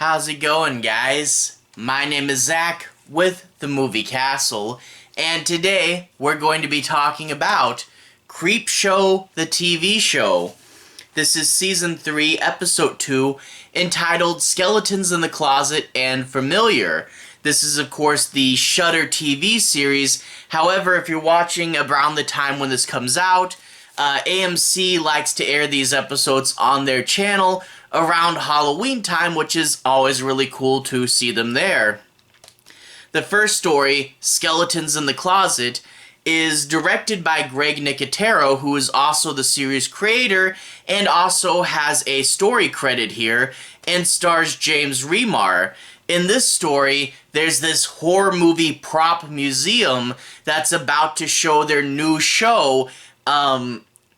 How's it going, guys? My name is Zach with the Movie Castle, and today we're going to be talking about Creepshow, the TV show. This is Season 3, Episode 2, entitled Skeletons in the Closet and Familiar. This is, of course, the Shudder TV series. However, if you're watching around the time when this comes out, AMC likes to air these episodes on their channel around Halloween time, which is always really cool to see them there. The first story, Skeletons in the Closet, is directed by Greg Nicotero, who is also the series creator and also has a story credit here, and stars James Remar. In this story, there's this horror movie prop museum that's about to show their new show,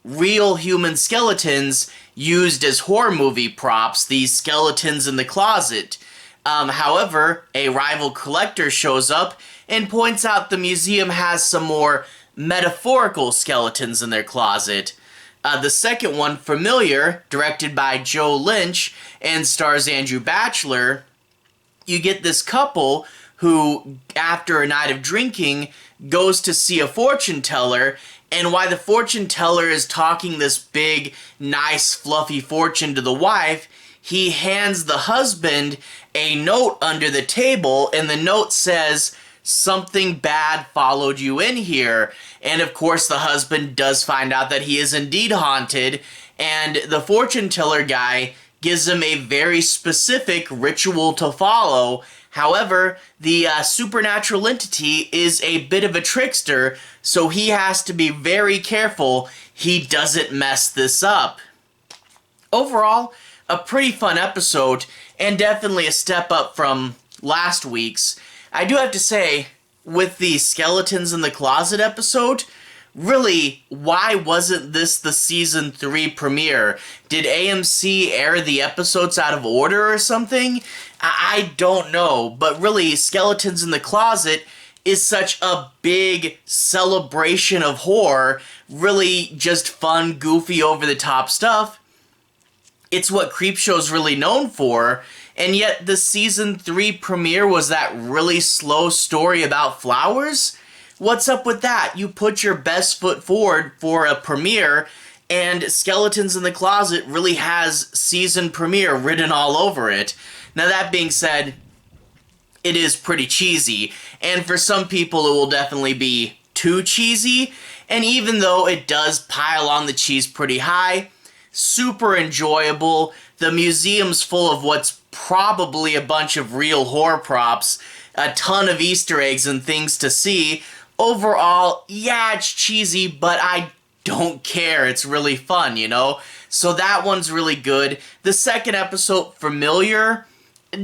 real human skeletons used as horror movie props, these skeletons in the closet. However, a rival collector shows up and points out the museum has some more metaphorical skeletons in their closet. The second one, Familiar, directed by Lynch and stars Bachelor, you get this couple who, after a night of drinking, goes to see a fortune teller, and while the fortune teller is talking this big, nice, fluffy fortune to the wife, he hands the husband a note under the table, and the note says, "Something bad followed you in here." And of course, the husband does find out that he is indeed haunted, and the fortune teller guy gives him a very specific ritual to follow. However, the supernatural entity is a bit of a trickster, so he has to be very careful he doesn't mess this up. Overall, a pretty fun episode, and definitely a step up from last week's. I do have to say, with the Skeletons in the Closet episode, really, why wasn't this the Season 3 premiere? Did AMC air the episodes out of order or something? I don't know, but really, Skeletons in the Closet is such a big celebration of horror, really just fun, goofy, over-the-top stuff. It's what Creepshow's really known for, and yet the Season 3 premiere was that really slow story about flowers? What's up with that? You put your best foot forward for a premiere, and Skeletons in the Closet really has season premiere written all over it. Now, that being said, it is pretty cheesy, and for some people it will definitely be too cheesy, and even though it does pile on the cheese pretty high, super enjoyable. The museum's full of what's probably a bunch of real horror props, a ton of Easter eggs and things to see. Overall, yeah, it's cheesy, but I don't care. It's really fun, you know? So that one's really good. The second episode, Familiar,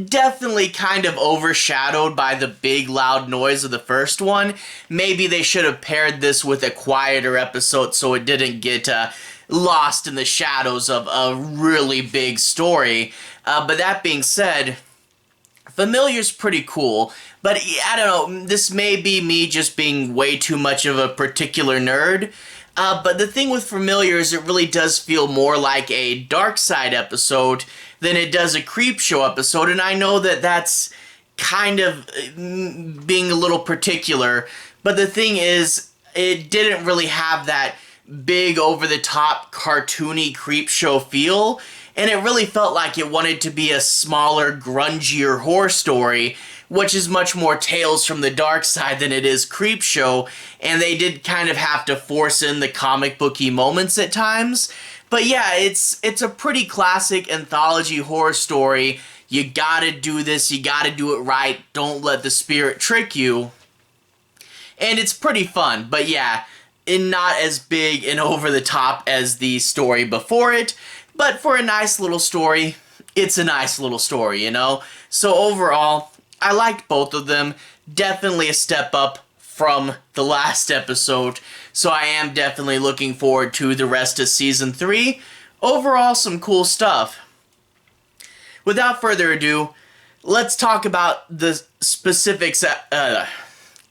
definitely kind of overshadowed by the big loud noise of the first one. Maybe they should have paired this with a quieter episode so it didn't get lost in the shadows of a really big story. But that being said, Familiar's pretty cool, but I don't know, this may be me just being way too much of a particular nerd, but the thing with Familiar is it really does feel more like a Dark Side episode than it does a Creepshow episode, and I know that that's kind of being a little particular, but the thing is, it didn't really have that big, over-the-top, cartoony Creepshow feel, and it really felt like it wanted to be a smaller, grungier horror story, which is much more Tales from the Dark Side than it is Creepshow, and they did kind of have to force in the comic booky moments at times. But yeah, it's a pretty classic anthology horror story. You gotta do this, you gotta do it right, don't let the spirit trick you. And it's pretty fun, but yeah, and not as big and over the top as the story before it, but for a nice little story, it's a nice little story, you know? So overall, I liked both of them. Definitely a step up from the last episode, so I am definitely looking forward to the rest of Season 3. Overall, some cool stuff. Without further ado, let's talk about the specifics.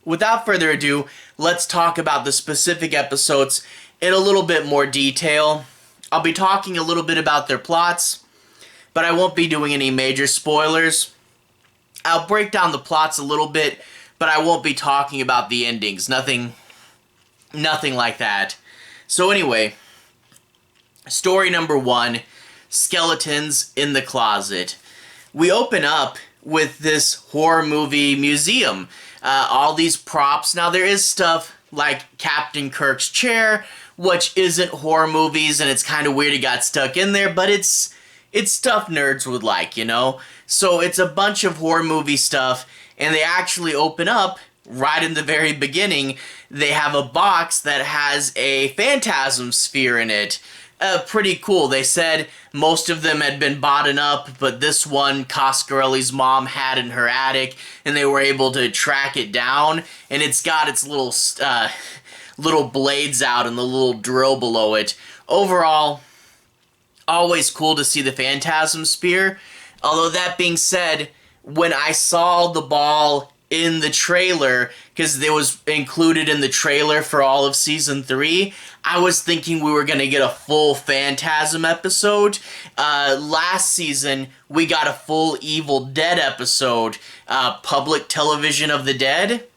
Without further ado, let's talk about the specific episodes in a little bit more detail. I'll be talking a little bit about their plots, but I won't be doing any major spoilers. I'll break down the plots a little bit, but I won't be talking about the endings. Nothing like that. So anyway, story number 1, Skeletons in the Closet. We open up with this horror movie museum. All these props. Now there is stuff like Captain Kirk's chair, which isn't horror movies, and it's kind of weird it got stuck in there, but it's stuff nerds would like, you know? So it's a bunch of horror movie stuff, and they actually open up right in the very beginning. They have a box that has a phantasm sphere in it. Pretty cool. They said most of them had been bought up, but this one Coscarelli's mom had in her attic, and they were able to track it down, and it's got its little blades out and the little drill below it. Overall, always cool to see the phantasm sphere. Although that being said, when I saw the ball in the trailer, because it was included in the trailer for all of season 3, I was thinking we were going to get a full Phantasm episode. Last season, we got a full Evil Dead episode, Public Television of the Dead.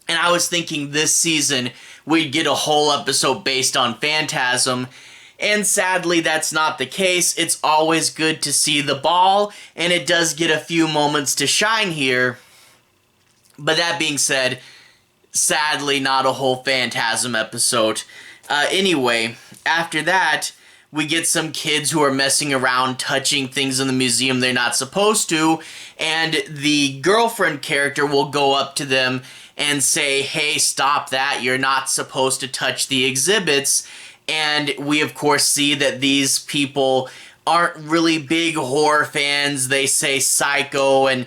And I was thinking this season, we'd get a whole episode based on Phantasm. And sadly, that's not the case. It's always good to see the ball, and it does get a few moments to shine here. But that being said, sadly, not a whole Phantasm episode. Anyway, after that, we get some kids who are messing around, touching things in the museum they're not supposed to, and the girlfriend character will go up to them and say, hey, stop that, you're not supposed to touch the exhibits. And we, of course, see that these people aren't really big horror fans. They say Psycho, and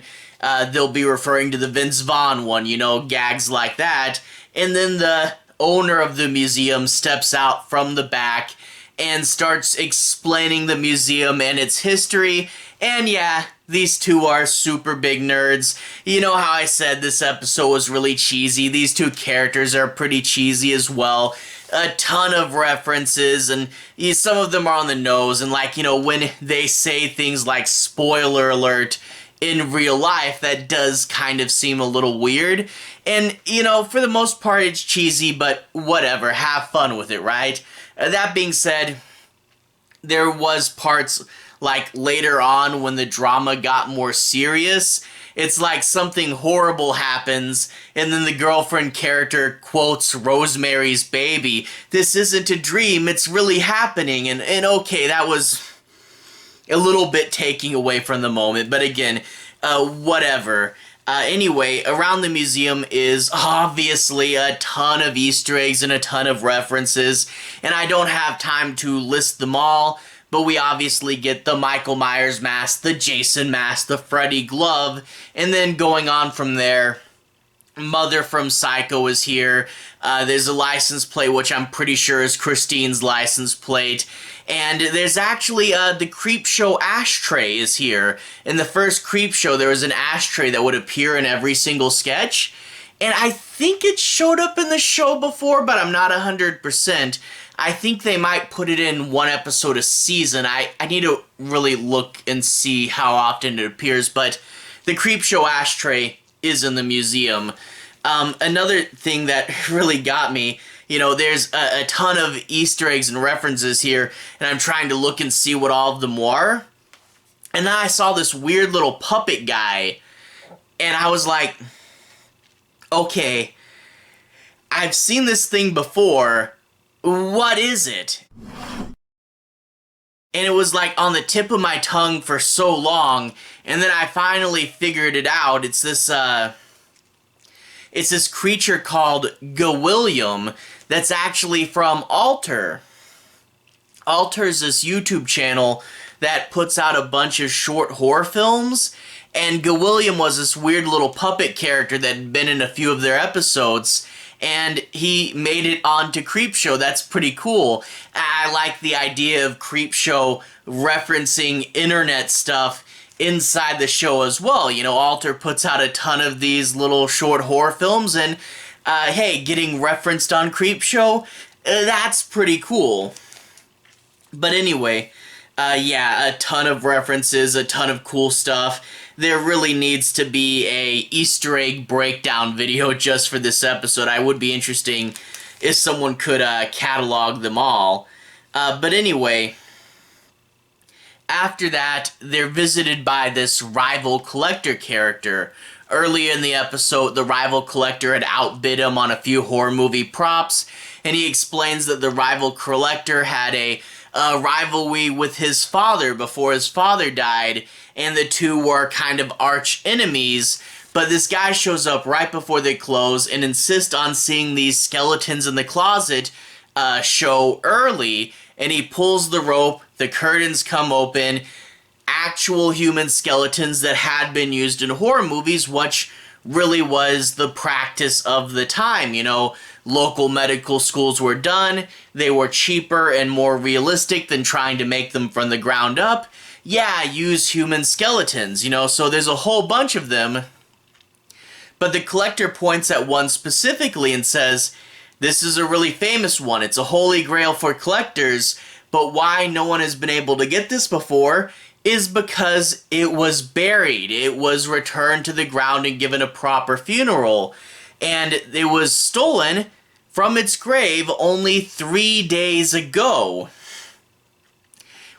they'll be referring to the Vince Vaughn one, you know, gags like that. And then the owner of the museum steps out from the back and starts explaining the museum and its history. And yeah, these two are super big nerds. You know how I said this episode was really cheesy? These two characters are pretty cheesy as well. A ton of references, and some of them are on the nose. And like, you know, when they say things like spoiler alert in real life, that does kind of seem a little weird. And, you know, for the most part, it's cheesy, but whatever. Have fun with it, right? That being said, there was parts like later on when the drama got more serious. It's like something horrible happens, and then the girlfriend character quotes Rosemary's Baby. This isn't a dream, it's really happening. And okay, that was a little bit taking away from the moment, but again, whatever. Anyway, around the museum is obviously a ton of Easter eggs and a ton of references, and I don't have time to list them all, but we obviously get the Michael Myers mask, the Jason mask, the Freddy glove, and then going on from there, Mother from Psycho is here. There's a license plate, which I'm pretty sure is Christine's license plate. And there's actually, the Creepshow ashtray is here. In the first Creepshow, there was an ashtray that would appear in every single sketch. And I think it showed up in the show before, but I'm not 100%. I think they might put it in one episode a season. I need to really look and see how often it appears, but the Creepshow ashtray is in the museum. Another thing that really got me, you know, there's a ton of Easter eggs and references here, and I'm trying to look and see what all of them were. And then I saw this weird little puppet guy, and I was like, okay, I've seen this thing before. What is it? And it was like on the tip of my tongue for so long, and then I finally figured it out. It's this creature called Gawilliam that's actually from Alter. Alter's this YouTube channel that puts out a bunch of short horror films, and Gawilliam was this weird little puppet character that had been in a few of their episodes, and he made it onto Creepshow. That's pretty cool. I like the idea of Creepshow referencing internet stuff inside the show as well. You know, Alter puts out a ton of these little short horror films, and hey, getting referenced on Creepshow, that's pretty cool. But anyway, Yeah, a ton of references, a ton of cool stuff. There really needs to be a Easter egg breakdown video just for this episode. I would be interesting if someone could catalog them all. But anyway, after that, they're visited by this rival collector character. Earlier in the episode, the rival collector had outbid him on a few horror movie props, and he explains that the rival collector had a rivalry with his father before his father died, and the two were kind of arch enemies. But this guy shows up right before they close and insists on seeing these skeletons in the closet show early, and he pulls the rope, the curtains come open, actual human skeletons that had been used in horror movies, which really was the practice of the time. You know, local medical schools were done, they were cheaper and more realistic than trying to make them from the ground up. Yeah, use human skeletons, you know, so there's a whole bunch of them. But the collector points at one specifically and says, this is a really famous one, it's a holy grail for collectors, but why no one has been able to get this before is because it was buried. It was returned to the ground and given a proper funeral. And it was stolen from its grave only 3 days ago.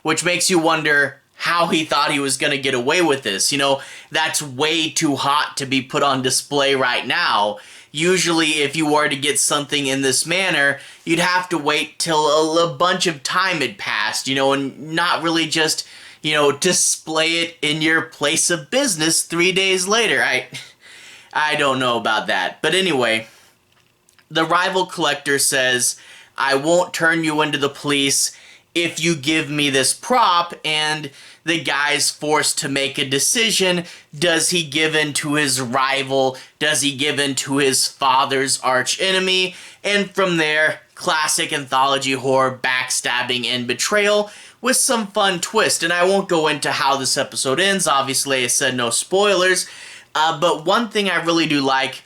Which makes you wonder how he thought he was going to get away with this. You know, that's way too hot to be put on display right now. Usually, if you were to get something in this manner, you'd have to wait till a bunch of time had passed, you know, and not really just, you know, display it in your place of business 3 days later. I don't know about that. But anyway, the rival collector says, I won't turn you into the police if you give me this prop, and the guy's forced to make a decision. Does he give in to his rival? Does he give in to his father's arch enemy? And from there, classic anthology horror backstabbing and betrayal with some fun twist. And I won't go into how this episode ends. Obviously, I said no spoilers. But one thing I really do like,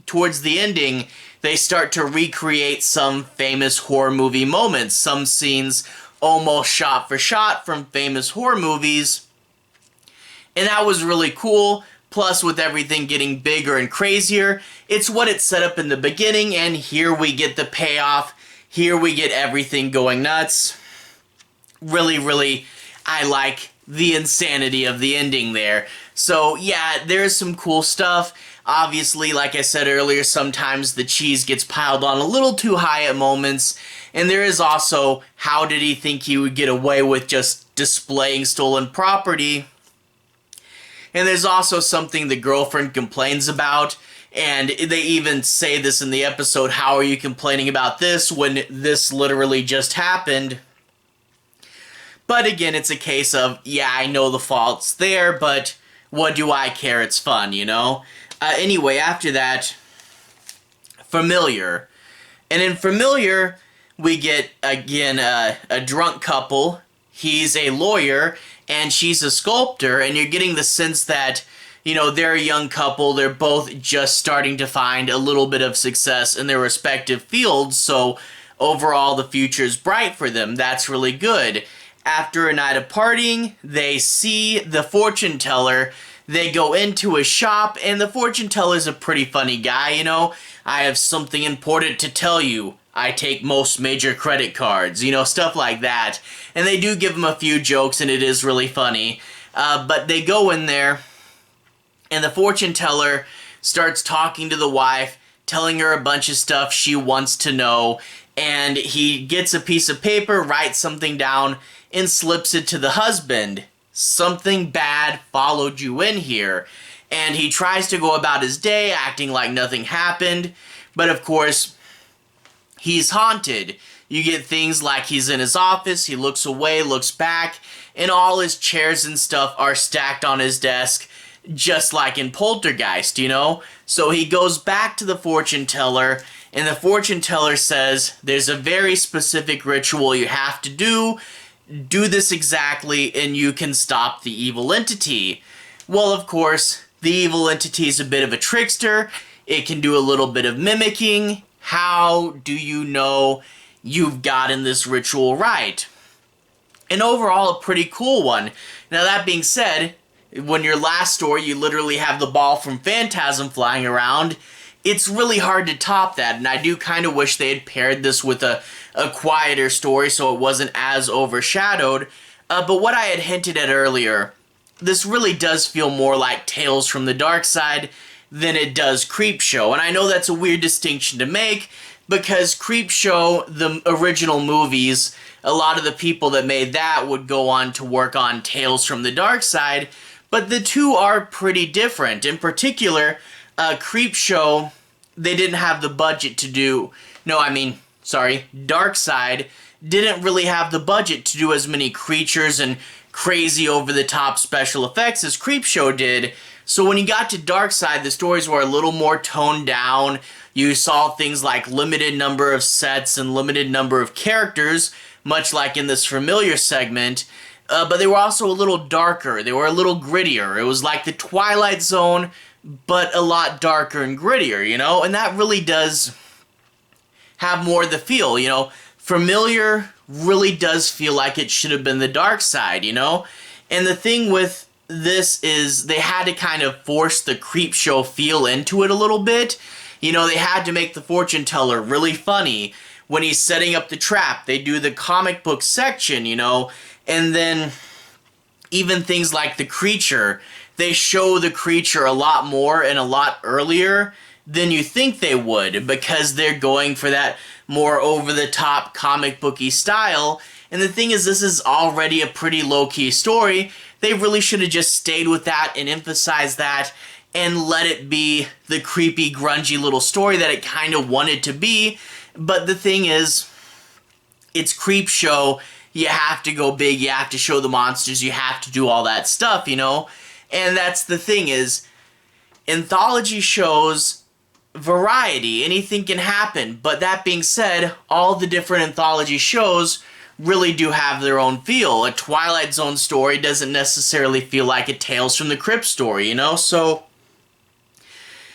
towards the ending, they start to recreate some famous horror movie moments. Some scenes almost shot for shot from famous horror movies. And that was really cool. Plus, with everything getting bigger and crazier, it's what it set up in the beginning, and here we get the payoff. Here we get everything going nuts. Really, I like the insanity of the ending there. So, yeah, there's some cool stuff. Obviously, like I said earlier, sometimes the cheese gets piled on a little too high at moments. And there is also, how did he think he would get away with just displaying stolen property? And there's also something the girlfriend complains about, and they even say this in the episode, how are you complaining about this when this literally just happened? But again, it's a case of, yeah, I know the fault's there, but what do I care? It's fun, you know? Anyway, after that, Familiar. And in Familiar, we get, again, a drunk couple. He's a lawyer, and she's a sculptor, and you're getting the sense that, you know, they're a young couple. They're both just starting to find a little bit of success in their respective fields, so overall the future's bright for them. That's really good. After a night of partying, they see the fortune teller. They go into a shop, and the fortune teller's a pretty funny guy, you know. I have something important to tell you. I take most major credit cards, you know, stuff like that. And they do give him a few jokes, and it is really funny. But they go in there, and the fortune teller starts talking to the wife, telling her a bunch of stuff she wants to know. And he gets a piece of paper, writes something down, and slips it to the husband. Something bad followed you in here. And he tries to go about his day acting like nothing happened. But of course, he's haunted. You get things like he's in his office, he looks away, looks back, and all his chairs and stuff are stacked on his desk, just like in Poltergeist, you know? So he goes back to the fortune teller, and the fortune teller says, there's a very specific ritual you have to do this exactly, and you can stop the evil entity. Well, of course, the evil entity is a bit of a trickster. It can do a little bit of mimicking. How do you know you've gotten this ritual right? And overall, a pretty cool one. Now, that being said, when your last story, you literally have the ball from Phantasm flying around, it's really hard to top that, and I do kind of wish they had paired this with a quieter story so it wasn't as overshadowed. But what I had hinted at earlier, this really does feel more like Tales from the Dark Side than it does Creepshow. And I know that's a weird distinction to make, because Creepshow, the original movies, a lot of the people that made that would go on to work on Tales from the Dark Side, but the two are pretty different. In particular, Creepshow, they didn't have the budget to do... Dark Side didn't really have the budget to do as many creatures and crazy over-the-top special effects as Creepshow did. So when you got to Dark Side, the stories were a little more toned down. You saw things like limited number of sets and limited number of characters, much like in this Familiar segment. But they were also a little darker. They were a little grittier. It was like the Twilight Zone, but a lot darker and grittier, you know? And that really does have more of the feel, you know? Familiar really does feel like it should have been the Dark Side, you know? And the thing with this is they had to kind of force the Creepshow feel into it a little bit. You know, they had to make the fortune teller really funny. When he's setting up the trap, they do the comic book section, you know? And then even things like the creature, they show the creature a lot more and a lot earlier than you think they would, because they're going for that more over-the-top comic booky style. And the thing is, this is already a pretty low-key story. They really should have just stayed with that and emphasized that and let it be the creepy, grungy little story that it kind of wanted to be. But the thing is, it's Creepshow. You have to go big, you have to show the monsters, you have to do all that stuff, you know? And that's the thing is, anthology shows variety, anything can happen. But that being said, all the different anthology shows really do have their own feel. A Twilight Zone story doesn't necessarily feel like a Tales from the Crypt story, you know? So,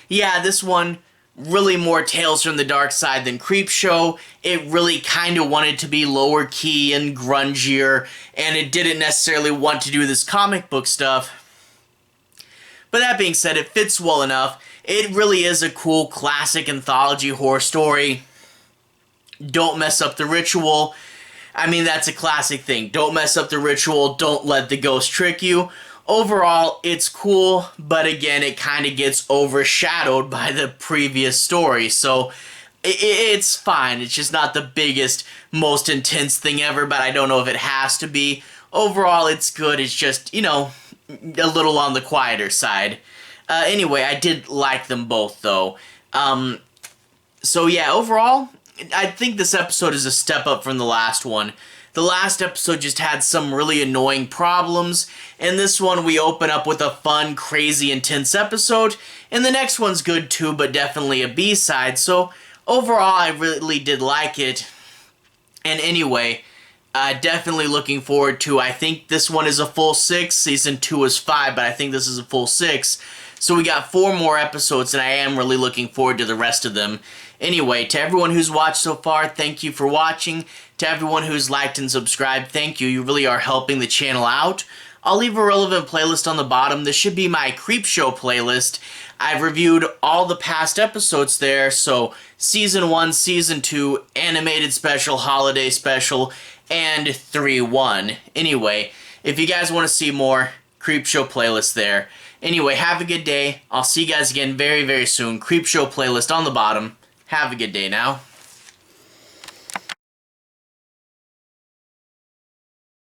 yeah, this one, really more Tales from the Dark Side than Creepshow. It really kind of wanted to be lower key and grungier, and it didn't necessarily want to do this comic book stuff. But that being said, it fits well enough. It really is a cool classic anthology horror story. Don't mess up the ritual. I mean, that's a classic thing. Don't mess up the ritual. Don't let the ghost trick you. Overall, it's cool, but again, it kind of gets overshadowed by the previous story, so it's fine. It's just not the biggest, most intense thing ever, but I don't know if it has to be. Overall, it's good. It's just, you know, a little on the quieter side. Anyway, I did like them both, though. So yeah, overall, I think this episode is a step up from the last one. The last episode just had some really annoying problems, and this one we open up with a fun, crazy, intense episode, and the next one's good too, but definitely a B-side, so overall I really did like it. And anyway, definitely looking forward to, I think this one is a full 6, season 2 is 5, but I think this is a full 6, so we got 4 more episodes, and I am really looking forward to the rest of them. Anyway, to everyone who's watched so far, thank you for watching. To everyone who's liked and subscribed, thank you. You really are helping the channel out. I'll leave a relevant playlist on the bottom. This should be my Creepshow playlist. I've reviewed all the past episodes there, so Season 1, Season 2, Animated Special, Holiday Special, and 3-1. Anyway, if you guys want to see more, Creepshow playlist there. Anyway, have a good day. I'll see you guys again very, very soon. Creepshow playlist on the bottom. Have a good day now.